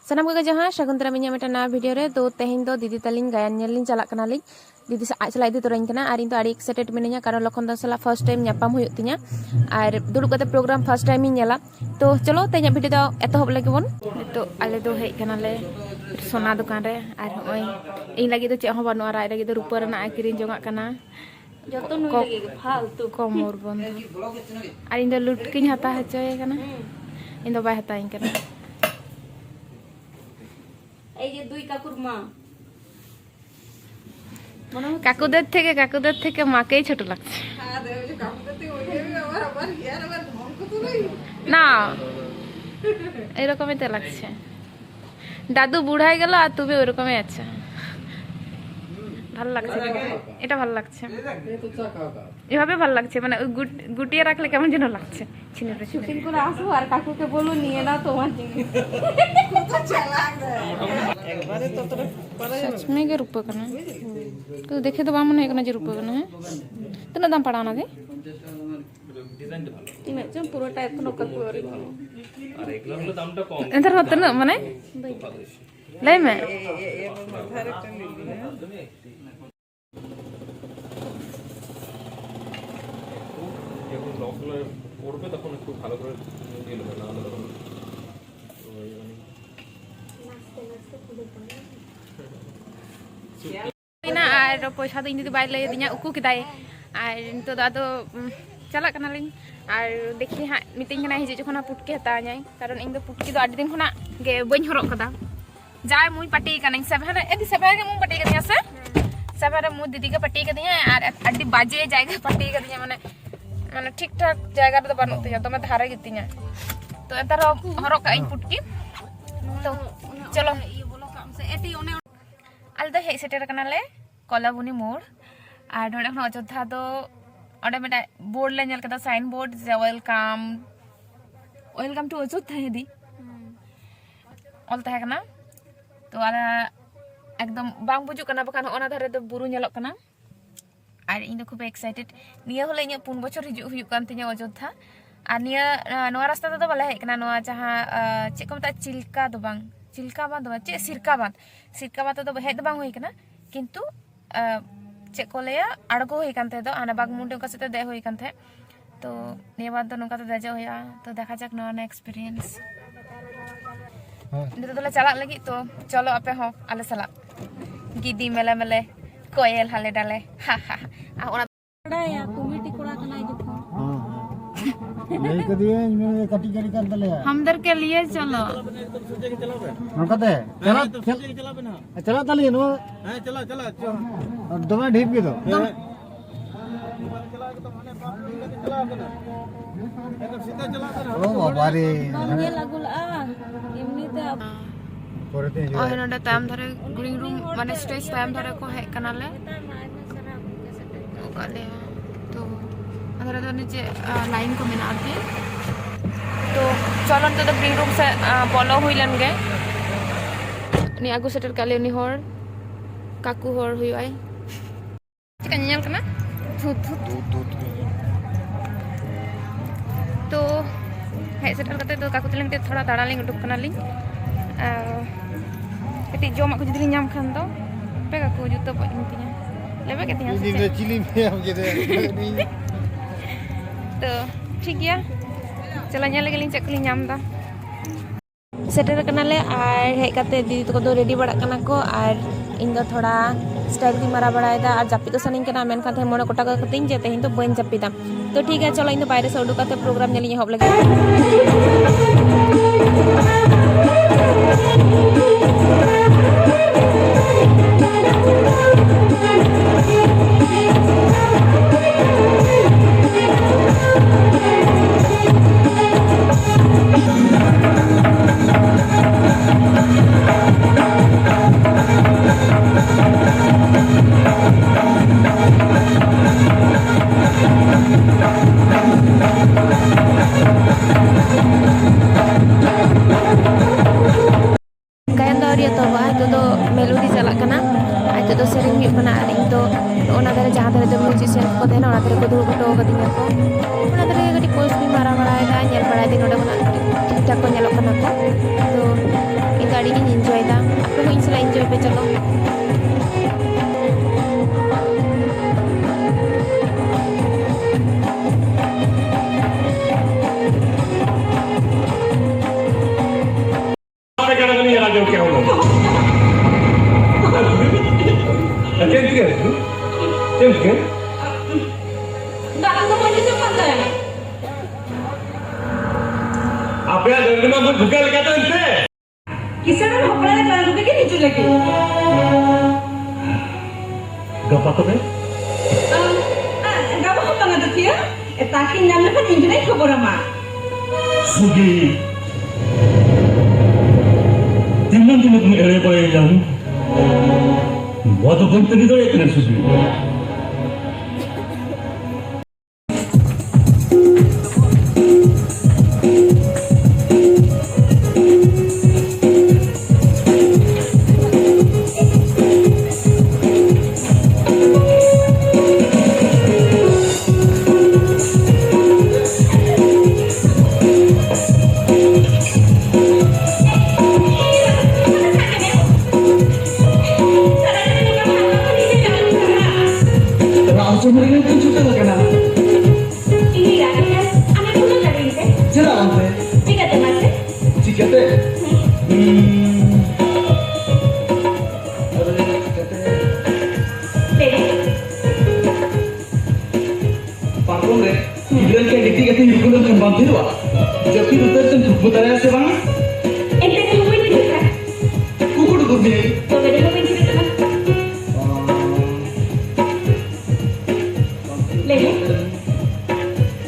सानाम को जहाँ शकुंतला मिया मेटा नया वीडियो रे तो तेहें दो दीदी तलिंग गायन नेलिंग चला कनालिंग दीदी आज चला इदी तोराइन कना आर इन तो आड़ी एक्साइटेड मिनिया कारण लखन दास सला फर्स्ट टाइम ᱧᱟᱯᱟᱢ हुयुग तिnya आर दुड़ुब कते प्रोग्राम फर्स्ट टाइम इन नेला तो चलो तेहें वीडियो दो एतहब लगे बोन तो आले दो हेज कनाले सोना दुकान रे आर होय इन लगी तो चे हो बानु आर आइ लगी तो रूपा रना किरिन जोंगा कना जतो नुई लगी फालतू कमर बंद आर इन दो लुट किन हता हचय कना इन दो बाय हता इन कना এই যে দুই কাকুর মা মনে হয় কাকুদের থেকে মাকেই ছোট লাগছে না এরকমই তো লাগছে দাদু বুড়া হয়ে গেল আর তুমি ওরকমই আছে ভালো লাগছে এটা ভালো লাগছে এভাবে ভালো লাগছে মানে গুটিয়ে রাখলে কেমন যেন লাগছে ছিনেটা শুটিং করে আসো আর কাকুকে বলো নিয়ে নাও তোমার জিনিস কত চালাক একবারে ততটা পারা যাবে सच में के रुपए करना तो देखे तो बामन है करना जे रुपए करना है कितना दाम पड़ा ना दे ডিজাইন ভালো ইমেজ পুরোটা এখন কাকু আর এগুলো দামটা কম এটার কত না মানে লাই মে আরেকটা নিলি যখন লকগুলো পড়বে তখন একটু ভালো করে দিয়ে নেবে না তখন ना आर पैसा तो इन दी बाय लय दिया उकू किदाय आर तो दादो चला कनालिन आर देखी हा मिटिंग कना हिजे जखना पुटके हताኛय कारण इन दो पुटकी दो आडी दिन खना गे बइन हरक कदा जाय मुई पटी कना सबहारे एदी सबहारे मु पटी कदिया से सबहारे मु दीदी के पटी कदिया आर आडी बाजे जायगा पटी कदिया माने माने ठीक ठाक जायगा रे तो बानु तिया तो मैं धारे गितिया तो एतार हरक का इन पुटकी तो चलो ये बोलो काम से एटी ओने आल दो हेज सेटर कनाले कलाबुनी मोड़ और नोडे खन अयोध्या दो ओडे मेटा बोर्ड ले नेल कदा साइन बोर्ड जे वेलकम टू अयोध्या हेदी ऑल तहे कना तो आला एकदम बांग बुजु कना बखान ओना धारे दो बुरु नेलक कना और इन दो खूब एक्साइटेड निया होले इन 5 बछर हिजु हुयु कान तिया अयोध्या और निया नोआ रास्ता दो बाले हे कना नोआ जहां चे को मता चिल्का दो बांग चे सिरका बात तो हेद बांग होई कना किंतु चे को लेया आड़गो होई कानते दो आना बाग मुंडे का सते दे होई कानते तो ने बात तो नुका तो देजा होया तो देखा जाक नवा एक्सपीरियंस नितो दोले चला लगी तो चलो आपे हो आले सला गिदी मेले कोयल हाले डाले हा हा आ ओना या कमिटी कोड़ा कना जखो नहीं कदिए मैं कटी करी कर दले हमदर के लिए चलो हम कहते चला चलाबे ना चला तली नो हां चला और दमा ढीप के दो चला के तो माने बाप चलाबे ना एकदम सीधा चलाबे ना ओ बाबा रे ये लागुल आ एमनी ते परते जो और नडे टाइम धरे ग्रीन रूम माने स्टेज टाइम धरे को है कनाले ओकाले तो अगर तो नीचे लाइन को मिला दी तो चलो तो ग्रीन रूम से बोलो हुई लन गए नि आगु सेटर काले नि हर काकू हर हुई आई चिकन nyal kana तो है सेटर कते तो काकू तलिंग ते थोड़ा दाड़ा लिंग उडुक kana लिंग कति जमा को जदी nyam khan do पे काकू जुतो प इंतिया लेबे केतिया से चिली में हम जे तो ठीक गया चला ᱧᱮᱞ ᱞᱮᱜᱮ ᱞᱤᱧ ᱪᱮᱫ ᱠᱚᱞᱤᱧ ᱧᱟᱢ ᱫᱟ सेटर कनाले आर हेज कते दीदी तको दो रेडी बड़ा कना को आर इन दो थोड़ा स्टाइल दी मारा बड़ाय दा आर जापी तो सनिंग कना मेन खाते मोने कोटा कतिंग जे तेहिं तो बन जापीदा तो ठीक है चलो इन दो बाहर से उडुक कते प्रोग्राम नेलिኝ हब लगे मेलोडी चला तो सेरिंग इन तो दारे जहाँ दारे तो म्यूजिशियन को तहना दारे को दुड़ हटो कदिया को दारे कटी पोस्ट भी मारा बड़ा ठीक ठाक को तो इन जहाँ पे चलो। क्या होगा? आपल्या दर्शनात भुकायला का त्यांचे किसना भोपळाला जाणू के नीचू लगे गप्पा तो है gak mau banget tuh ya takin namanya kan injilnya khobor ama सुगी तिन्नं तुम्ही एळे पळे जाऊन वातो पण तरी तो एक नाही Swiggy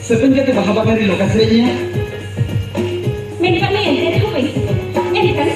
Sebenarnya bahasa dari lokasinya. Medicamente de joven. Entikan?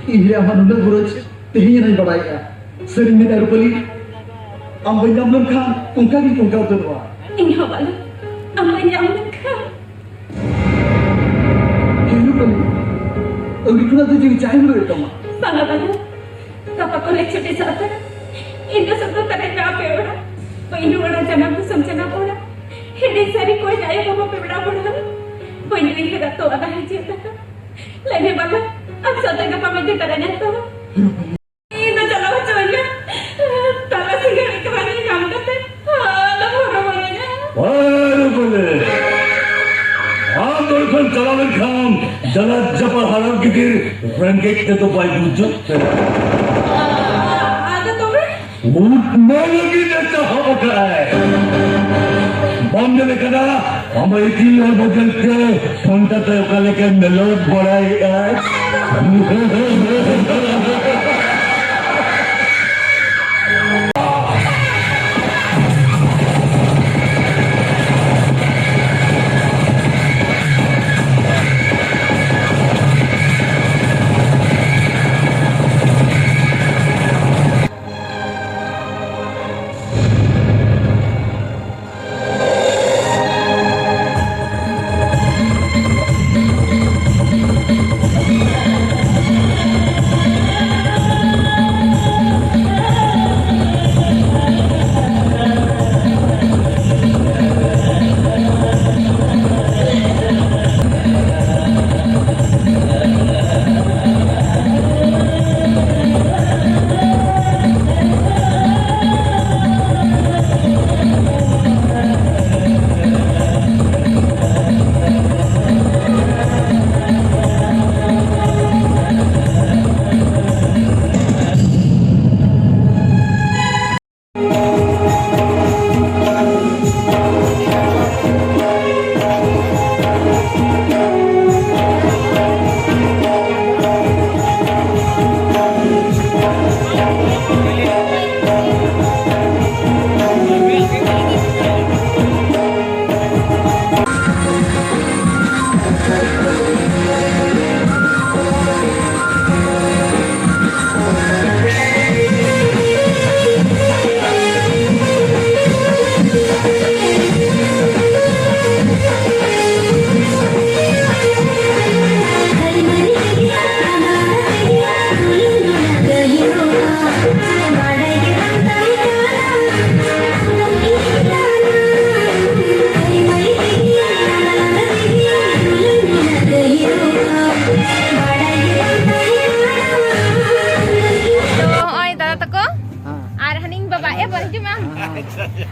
Iya, manusia buruk. Tinggi nih badai. Sering nih darupali. Ambil jamlan kan, ungkap itu ungkap tuh. Ini apa lu? Ambil jamlan kan. Kayaknya kali. Agak tuh jadi cahaya dulu itu mah. Sangat banget. Tapi kalau cuti saat ini semua terkena apa orang? Ini orang jangan kusam jangan orang. Ini sari kau jaya kamu pernah orang. Ini ini tuh ada haji tak? Lainnya banget. Aku sampai ke pamit caranya tuh. Ini jalan macamnya. Tanah singgah ikan ini kamu kata. Ada orang-orangnya. Wah, boleh. Ambil kan jalan kam, jalan japa haram kitir, rangkek itu baik wujud. Ada tuh ber? Mana lagi dah apa kai? Bambil kena, ambil itu yang bagian ke, kontak tu kalau kan melod borai.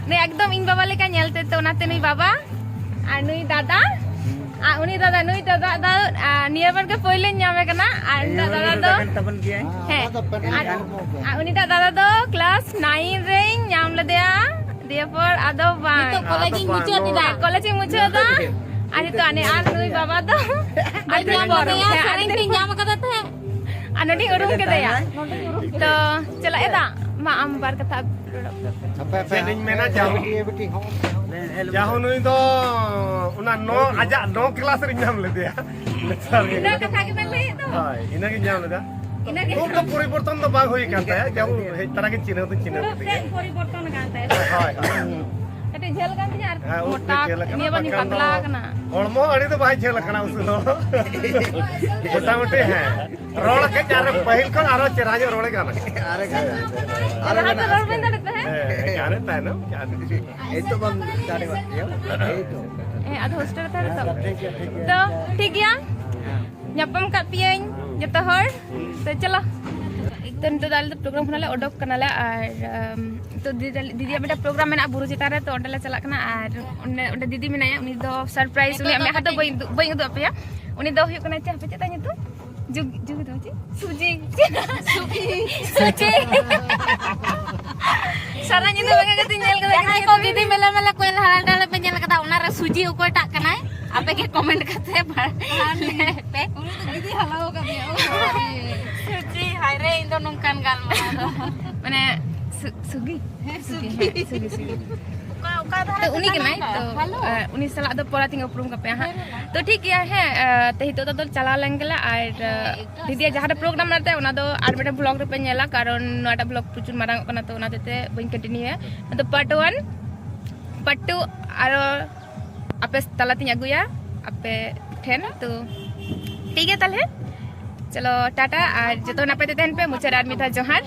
ᱱᱩᱭ ᱮᱠᱫᱚᱢ ᱤᱧ ᱵᱟᱵᱟ ᱞᱮᱠᱟ ᱧᱮᱞᱛᱮ ᱛᱚ ᱚᱱᱟᱛᱮ ᱱᱩᱭ ᱵᱟᱵᱟ ᱟᱨ ᱱᱩᱭ ᱫᱟᱫᱟ ᱟᱨ ᱱᱩᱭ ᱫᱟᱫᱟ ᱫᱚ ᱱᱤᱭᱟᱹ ᱵᱟᱨ ᱜᱮ ᱯᱳᱭᱞᱳᱧ ᱧᱟᱢᱮ ᱠᱟᱱᱟ ᱟᱨ ᱫᱟᱫᱟ ᱫᱚ ᱦᱮᱸ ᱟᱨ ᱩᱱᱤ ᱫᱟᱫᱟ ᱫᱚ ᱠᱞᱟᱥ 9 ᱨᱮᱧ ᱧᱟᱢ ᱞᱮᱫᱮᱭᱟ ᱫᱤᱭᱮᱯᱚᱨ ᱟᱫᱚ ᱵᱟᱝ ᱠᱚᱞᱮᱡᱽ ᱤᱧ ᱢᱩᱪᱟᱹᱫ ᱫᱟ ᱟᱨ ᱱᱤᱛᱚᱜ ᱟᱨ ᱱᱩᱭ ᱵᱟᱵᱟ ᱫᱚ ᱧᱟᱢ ᱠᱟᱫᱟ ᱛᱮ ᱟᱨ ᱱᱚᱰᱮᱧ ᱩᱨᱩᱢ ᱠᱮᱫᱮᱭᱟ ᱛᱚ ᱪᱟᱞᱟᱜ ᱮᱫᱟ ᱢᱟ ᱟᱢ ᱵᱟᱨ ᱠᱟᱛᱷᱟ ᱪᱮᱫᱤᱧ ᱢᱮᱱᱟ ᱡᱟᱦᱳ ᱱᱩᱭ ᱫᱚ ᱚᱱᱟ ᱟᱡᱟᱜ 9 ᱠᱞᱟᱥ ᱨᱮ ᱧᱟᱢ ᱞᱮᱫᱮᱭᱟ ᱤᱱᱟᱹ ᱠᱟᱛᱷᱟ ᱜᱮᱵᱮᱱ ᱞᱟᱹᱭᱮᱫ ᱫᱚ ᱦᱳᱭ ᱤᱱᱟᱹᱜᱮ ᱧᱟᱢ ᱞᱮᱫᱟ ᱤᱱᱟᱹᱜᱮ ᱠᱷᱩᱵ ᱫᱚ ᱯᱚᱨᱤᱵᱚᱨᱛᱚᱱ ᱫᱚ ᱵᱟᱝ ᱦᱩᱭ ᱠᱟᱱ ᱛᱟᱭᱟ ᱡᱟᱦᱳ ᱦᱮᱡ ᱛᱟᱨᱟ ᱜᱮ ᱪᱤᱱᱦᱟᱹᱣ ᱫᱚ ᱪᱤᱱᱦᱟᱹᱣ ᱠᱮᱫᱮᱭᱟ পরিবর্তন kan tayo ᱦᱳᱭ ᱠᱟᱹᱴᱤᱡ ᱡᱷᱟᱹᱞ kan tinya ᱦᱮᱸ ᱩᱵ motak ᱡᱷᱟᱹᱞ ᱟᱠᱟᱱᱟ, niya bani ᱵᱟᱠᱷᱟᱱ ᱫᱚ patla kana ᱦᱚᱲᱢᱚ ᱟᱹᱰᱤ ᱫᱚ ᱵᱟᱭ ᱡᱷᱟᱹᱞ ᱟᱠᱟᱱᱟ ᱩᱥᱩᱞ ᱦᱚᱸ ᱢᱚᱴᱟᱢᱩᱴᱤ ᱦᱮᱸ ᱨᱚᱲ ᱠᱟᱹᱡ ᱟᱨ ᱯᱟᱹᱦᱤᱞ ᱠᱷᱚᱱ ᱟᱨᱚ ᱪᱮᱦᱨᱟ ᱧᱚᱜ ᱨᱚᱲᱮ ᱜᱟᱱ ᱞᱟᱦᱟ ᱛᱮ ᱨᱚᱲ ᱵᱟᱹᱧ ᱫᱟᱲᱮᱭᱟᱜ ᱛᱟᱦᱮᱸ ᱜᱟᱱᱮ ᱛᱟᱭᱱᱚᱢ ᱟᱫᱚ ᱦᱳᱥᱴᱮᱞ ᱨᱮ ᱛᱟᱦᱮᱸ ᱛᱚ ᱴᱷᱤक ᱜᱮᱭᱟ ᱧᱟᱯᱟᱢ ᱠᱟᱜ ᱯᱮᱭᱟᱹᱧ ᱡᱚᱛᱚ ᱦᱚᱲ ᱛᱚ ᱪᱚᱞᱚ तो नितो दाल तो प्रोग्राम खनाले ओडक कनाले और तो दीदी मेटा प्रोग्राम मेना बुरु चितान रे तो ओंडले चला कना और ओंडे दीदी मेनाया उनी दो सरप्राइज उनी मे हाथ बई उदु अपेया उनी दो हुयो कना चे हपे चेता नितो जुग जुग दो चे सुजी सुजी सारा नितो बगे गति नेल कदा को दीदी मेला मेला कोई हाल डाल पे नेल कदा उना रे सुजी उको टा कनाय आपे के कमेंट करते पे दीदी हलाओ का सुजी हाय रे इन दो नंकान गाल माने सुगी सुगी तो उनी के नाइ तो उनी सला दो पोरा तिंग उपरुम का पे हां तो ठीक है ते हितो तो चला लेंगला और दीदी जहां प्रोग्राम रहता है उना दो आर मेटा ब्लॉग रे पे नेला कारण नोटा ब्लॉग प्रचुर मारंग कना तो उना तेते बइन कंटिन्यू है तो पार्ट 1 पार्ट 2 आरो आपे तला तिंग अगुया आपे ठेन तो ठीक है ताले चलो टाटा और जो नापे तेन पे मुझे आदमी था जोहार